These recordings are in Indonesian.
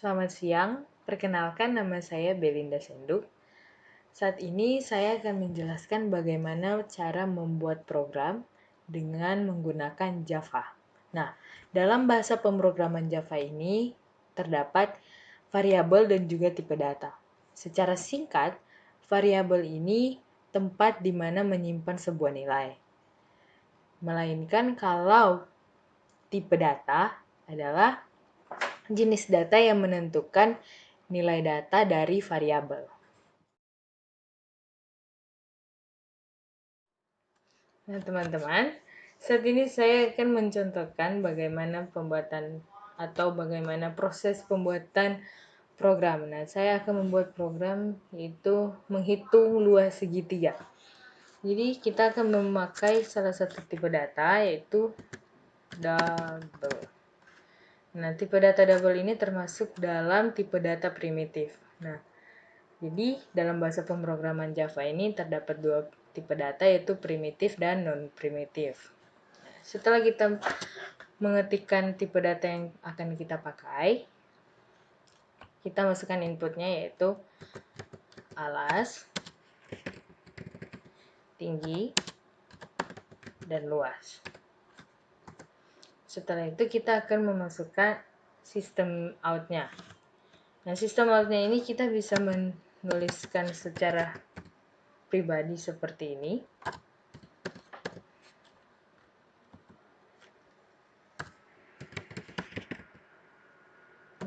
Selamat siang, perkenalkan nama saya Belinda Senduk. Saat ini saya akan menjelaskan bagaimana cara membuat program dengan menggunakan Java. Nah, dalam bahasa pemrograman Java ini terdapat variabel dan juga tipe data. Secara singkat, variabel ini tempat di mana menyimpan sebuah nilai. Melainkan kalau tipe data adalah jenis data yang menentukan nilai data dari variabel. Nah, teman-teman, saat ini saya akan mencontohkan bagaimana pembuatan atau bagaimana proses pembuatan program. Nah, saya akan membuat program yaitu menghitung luas segitiga. Jadi, kita akan memakai salah satu tipe data yaitu double. Nah, tipe data double ini termasuk dalam tipe data primitif. Nah, jadi dalam bahasa pemrograman Java ini terdapat dua tipe data yaitu primitif dan non-primitif. Setelah kita mengetikkan tipe data yang akan kita pakai, kita masukkan inputnya yaitu alas, tinggi, dan luas. Setelah itu kita akan memasukkan sistem outnya. Nah, sistem outnya ini kita bisa menuliskan secara pribadi seperti ini.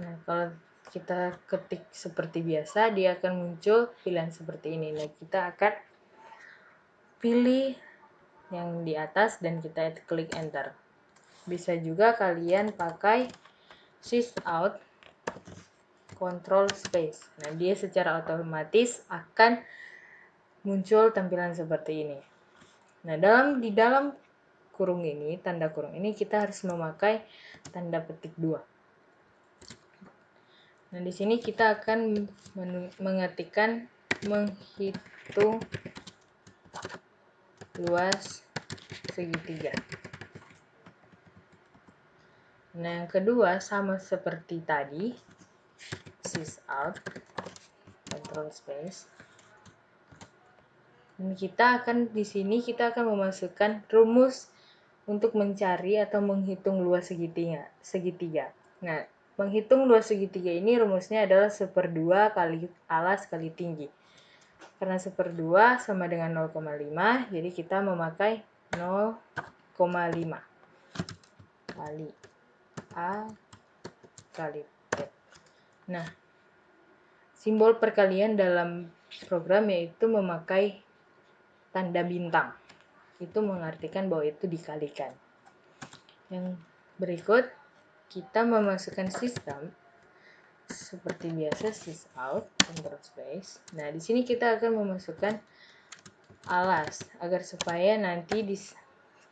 Nah, kalau kita ketik seperti biasa, dia akan muncul pilihan seperti ini. Nah, kita akan pilih yang di atas dan kita klik enter. Bisa juga kalian pakai sysout control space. Nah, dia secara otomatis akan muncul tampilan seperti ini. Nah, di dalam kurung ini, tanda kurung ini kita harus memakai tanda petik 2. Nah, di sini kita akan mengetikkan menghitung luas segitiga. Nah, yang kedua sama seperti tadi, sysout control space. Dan di sini kita akan memasukkan rumus untuk mencari atau menghitung luas segitiga. Nah, menghitung luas segitiga ini rumusnya adalah 1/2 kali alas kali tinggi. Karena 1/2 sama dengan 0,5, jadi kita memakai 0,5 kali A kali B. Nah, simbol perkalian dalam program yaitu memakai tanda bintang. Itu mengartikan bahwa itu dikalikan. Yang berikut, kita memasukkan sistem seperti biasa sysout control space. Nah, di sini kita akan memasukkan alas agar supaya nanti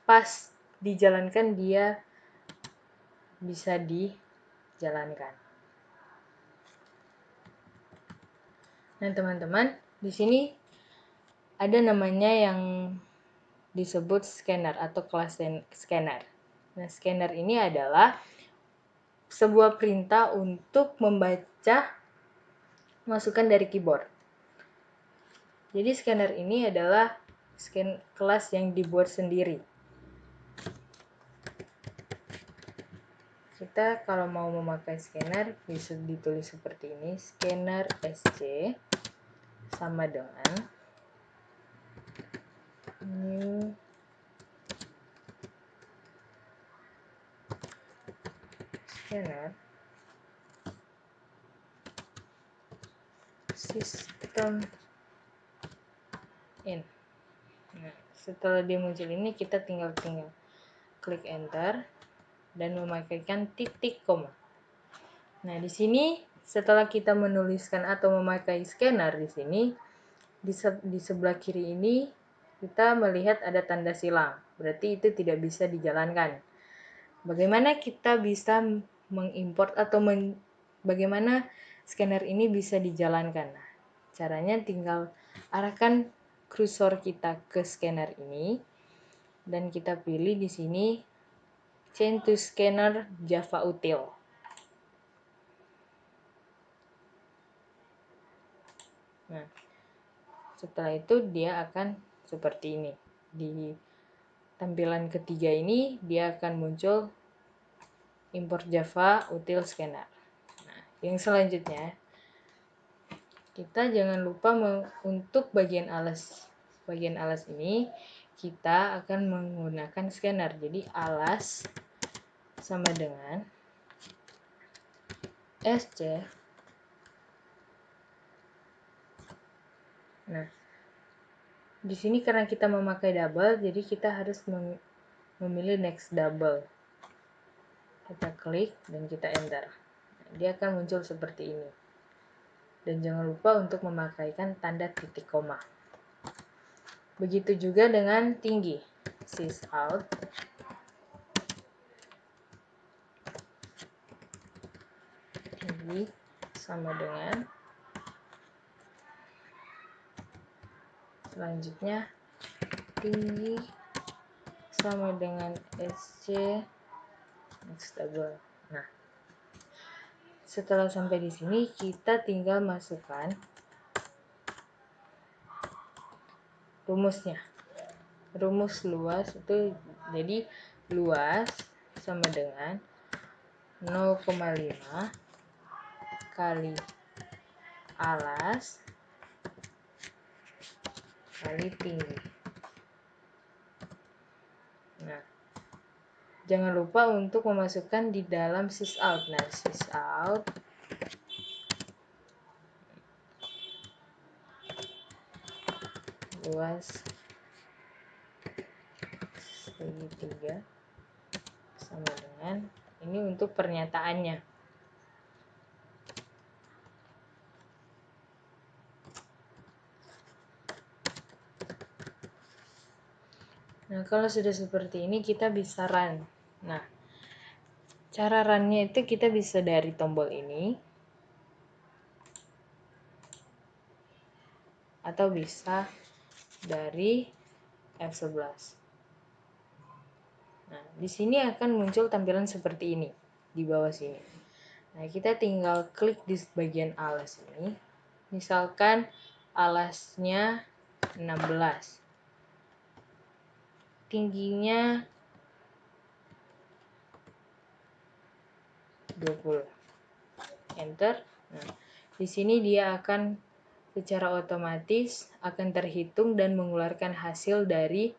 pas dijalankan dia bisa dijalankan. Nah, teman-teman, di sini ada namanya yang disebut scanner atau kelas scanner. Nah, scanner ini adalah sebuah perintah untuk membaca masukan dari keyboard. Jadi scanner ini adalah kelas yang dibuat sendiri. Kita kalau mau memakai scanner bisa ditulis seperti ini, scanner SC sama dengan new scanner system in. Nah, setelah dia muncul ini kita tinggal klik enter dan memakaikan titik koma. Nah, di sini setelah kita menuliskan atau memakai scanner di sini di sebelah kiri ini kita melihat ada tanda silang. Berarti itu tidak bisa dijalankan. Bagaimana kita bisa mengimport atau bagaimana scanner ini bisa dijalankan? Nah, caranya tinggal arahkan kursor kita ke scanner ini dan kita pilih di sini change to scanner Java util. Nah, setelah itu dia akan seperti ini. Di tampilan ketiga ini dia akan muncul import Java util scanner. Nah, yang selanjutnya kita jangan lupa untuk bagian alas. Bagian alas ini kita akan menggunakan scanner. Jadi alas sama dengan SC. Nah, di sini karena kita memakai double, jadi kita harus memilih next double. Kita klik dan kita enter. Nah, dia akan muncul seperti ini. Dan jangan lupa untuk memakaikan tanda titik koma. Begitu juga dengan tinggi. Sysout tinggi sama dengan, selanjutnya tinggi sama dengan SC next double. Nah, setelah sampai di sini kita tinggal masukkan rumusnya. Rumus luas itu jadi luas sama dengan 0,5 kali alas kali tinggi. Nah, jangan lupa untuk memasukkan di dalam sysout. Nah, sysout luas segitiga sama dengan ini untuk pernyataannya. Nah, kalau sudah seperti ini kita bisa run. Nah, cara runnya itu kita bisa dari tombol ini atau bisa dari F11. Nah, di sini akan muncul tampilan seperti ini di bawah sini. Nah, kita tinggal klik di bagian alas ini. Misalkan alasnya 16. Tingginya 20. Enter. Nah, di sini dia akan secara otomatis akan terhitung dan mengeluarkan hasil dari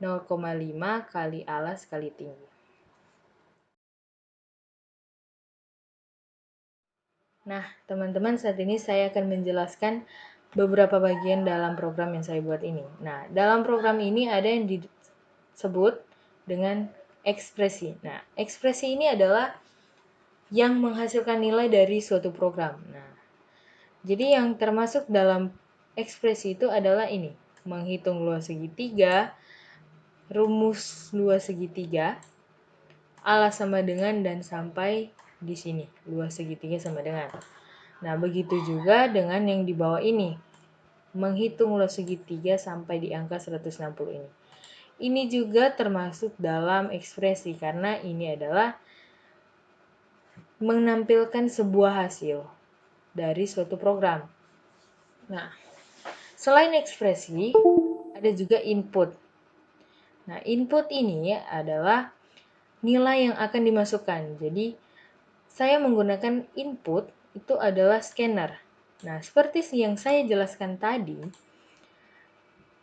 0,5 kali alas kali tinggi. Nah, teman-teman, saat ini saya akan menjelaskan beberapa bagian dalam program yang saya buat ini. Nah, dalam program ini ada yang disebut dengan ekspresi. Nah, ekspresi ini adalah yang menghasilkan nilai dari suatu program. Nah, jadi yang termasuk dalam ekspresi itu adalah ini, menghitung luas segitiga, rumus luas segitiga, alas sama dengan, dan sampai di sini, luas segitiga sama dengan. Nah, begitu juga dengan yang di bawah ini, menghitung luas segitiga sampai di angka 160 ini. Ini juga termasuk dalam ekspresi karena ini adalah menampilkan sebuah hasil dari suatu program. Nah, selain ekspresi, ada juga input. Nah, input ini adalah nilai yang akan dimasukkan. Jadi, saya menggunakan input itu adalah scanner. Nah, seperti yang saya jelaskan tadi,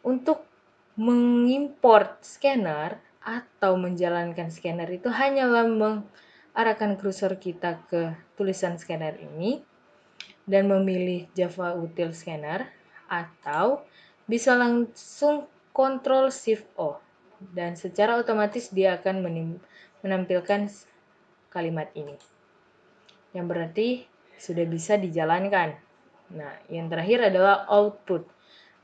untuk mengimport scanner atau menjalankan scanner itu hanyalah mengarahkan kursor kita ke tulisan scanner ini dan memilih Java util scanner, atau bisa langsung Ctrl Shift O dan secara otomatis dia akan menampilkan kalimat ini, yang berarti sudah bisa dijalankan. Nah, yang terakhir adalah output.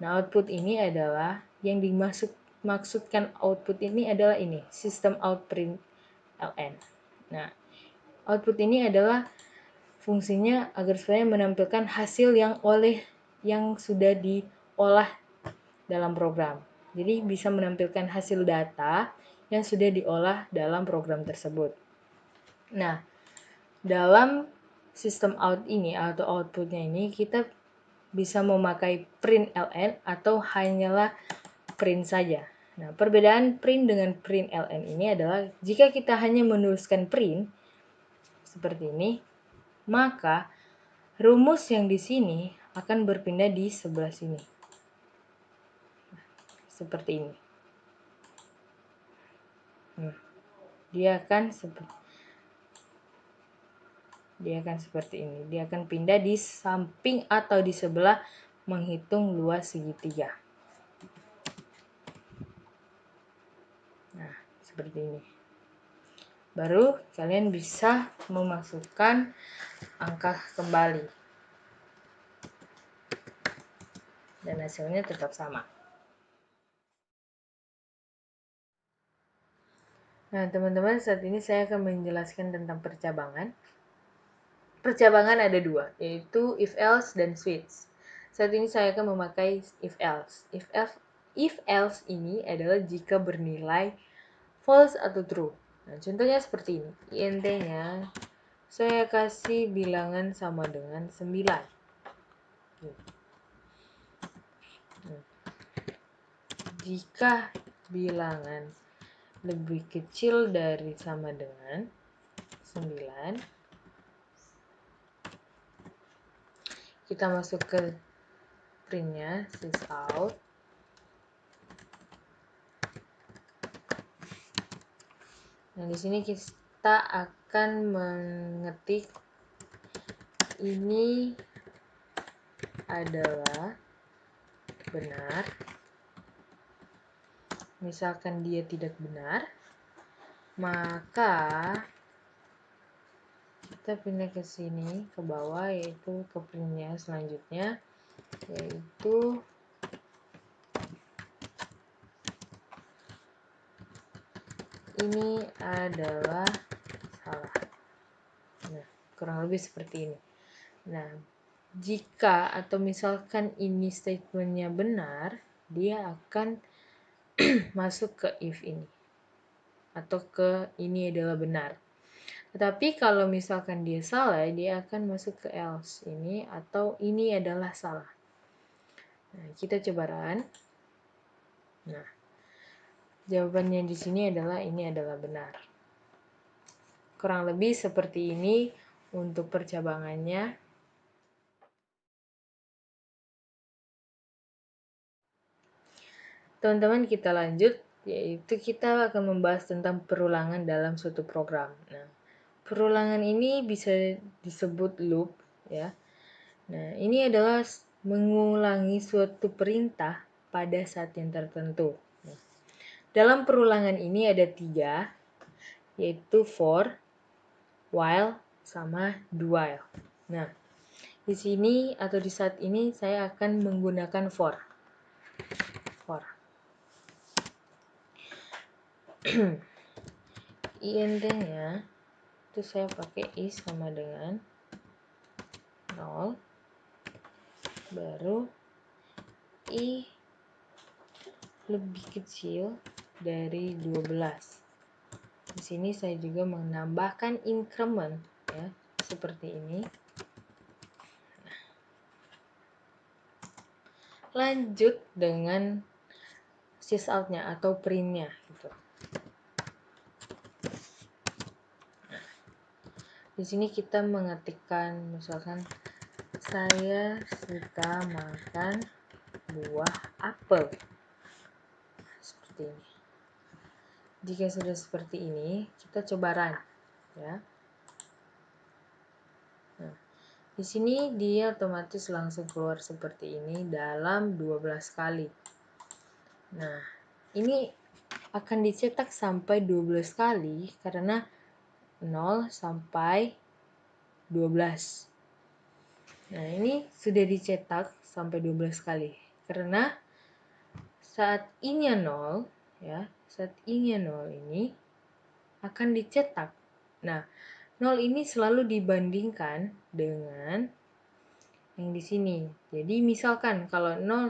Nah, output ini adalah yang dimaksudkan output ini adalah ini, sistem out println. Nah, output ini adalah fungsinya agar supaya menampilkan hasil yang sudah diolah dalam program. Jadi bisa menampilkan hasil data yang sudah diolah dalam program tersebut. Nah, dalam sistem out ini atau outputnya ini kita bisa memakai print ln atau hanyalah print saja. Nah, perbedaan print dengan print ln ini adalah jika kita hanya menuliskan print seperti ini, maka rumus yang di sini akan berpindah di sebelah sini. Seperti ini. Dia akan seperti ini. Dia akan pindah di samping atau di sebelah menghitung luas segitiga. Nah, seperti ini. Baru kalian bisa memasukkan angka kembali. Dan hasilnya tetap sama. Nah, teman-teman, saat ini saya akan menjelaskan tentang percabangan. Percabangan ada dua, yaitu if else dan switch. Saat ini saya akan memakai if else. If else ini adalah jika bernilai false atau true. Nah, contohnya seperti ini. INT-nya saya kasih bilangan sama dengan 9. Jika bilangan lebih kecil dari sama dengan 9, kita masuk ke printnya, sysout. Nah, di sini kita akan mengetik ini adalah benar. Misalkan dia tidak benar, maka kita pindah ke sini, ke bawah, yaitu ke printnya selanjutnya, yaitu ini adalah salah. Nah, kurang lebih seperti ini. Nah, jika atau misalkan ini statementnya benar, dia akan masuk ke if ini, atau ke ini adalah benar. Tetapi kalau misalkan dia salah, dia akan masuk ke else ini, atau ini adalah salah. Nah, kita coba run. Nah, jawabannya di sini adalah ini adalah benar. Kurang lebih seperti ini untuk percabangannya. Teman-teman, kita lanjut, yaitu kita akan membahas tentang perulangan dalam suatu program. Nah, perulangan ini bisa disebut loop, ya. Nah, ini adalah mengulangi suatu perintah pada saat yang tertentu. Nah, dalam perulangan ini ada 3, yaitu for, while, sama do while. Nah, di sini atau di saat ini saya akan menggunakan for. INT-nya itu saya pakai i sama dengan 0, baru i lebih kecil dari 12. Di sini saya juga menambahkan increment, ya, seperti ini. Lanjut dengan sysout-nya atau print-nya gitu. Di sini kita mengetikkan misalkan saya suka makan buah apel. Seperti ini. Jika sudah seperti ini, kita coba run, ya. Nah, di sini dia otomatis langsung keluar seperti ini dalam 12 kali. Nah, ini akan dicetak sampai 12 kali karena 0 sampai 12. Nah, ini sudah dicetak sampai 12 kali. Karena saat i-nya 0, ya, saat i-nya 0 ini akan dicetak. Nah, 0 ini selalu dibandingkan dengan yang di sini. Jadi misalkan kalau 0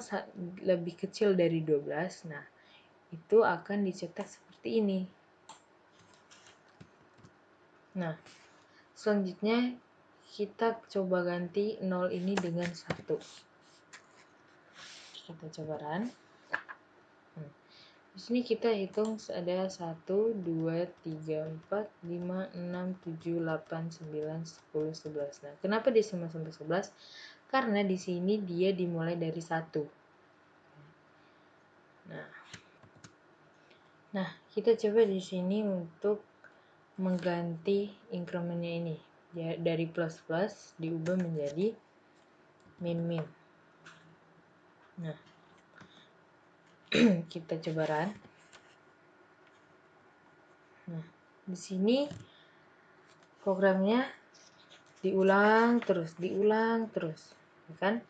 lebih kecil dari 12, nah itu akan dicetak seperti ini. Nah, selanjutnya kita coba ganti 0 ini dengan 1. kita coba run. Di sini kita hitung ada 1, 2, 3, 4, 5, 6, 7, 8, 9, 10, 11. Nah, kenapa dia semua sampai 11? Karena di sini dia dimulai dari 1. Nah, kita coba di sini untuk mengganti incrementnya ini. Ya, dari plus-plus diubah menjadi min-min. Nah, kita coba run. Nah, di sini programnya diulang terus, ya kan?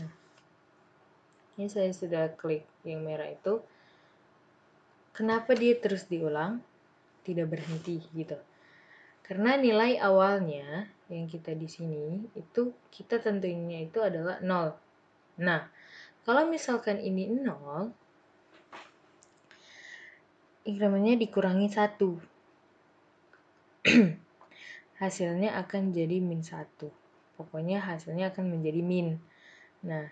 Nah, ini saya sudah klik yang merah itu. Kenapa dia terus diulang? Tidak berhenti gitu. Karena nilai awalnya yang kita di sini itu kita tentuinnya itu adalah 0. Nah, kalau misalkan ini 0, incrementnya dikurangi 1. Hasilnya akan jadi min 1. Pokoknya hasilnya akan menjadi min. Nah,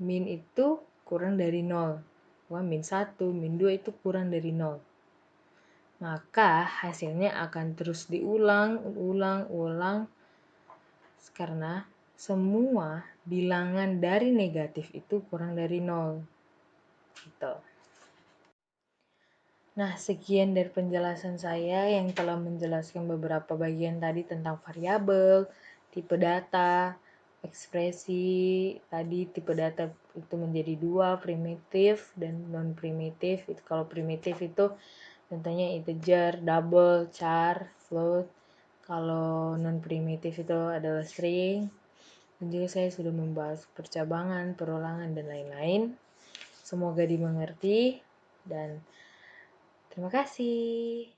min itu kurang dari 0. Wah, min 1, min 2 itu kurang dari 0. Maka hasilnya akan terus diulang karena semua bilangan dari negatif itu kurang dari 0. Gitu. Nah, sekian dari penjelasan saya yang telah menjelaskan beberapa bagian tadi tentang variabel, tipe data, ekspresi. Tadi tipe data itu menjadi 2, primitif dan non-primitif. Kalau primitif itu contohnya integer, double, char, float. Kalau non-primitif itu adalah string. Dan juga saya sudah membahas percabangan, perulangan, dan lain-lain. Semoga dimengerti dan terima kasih.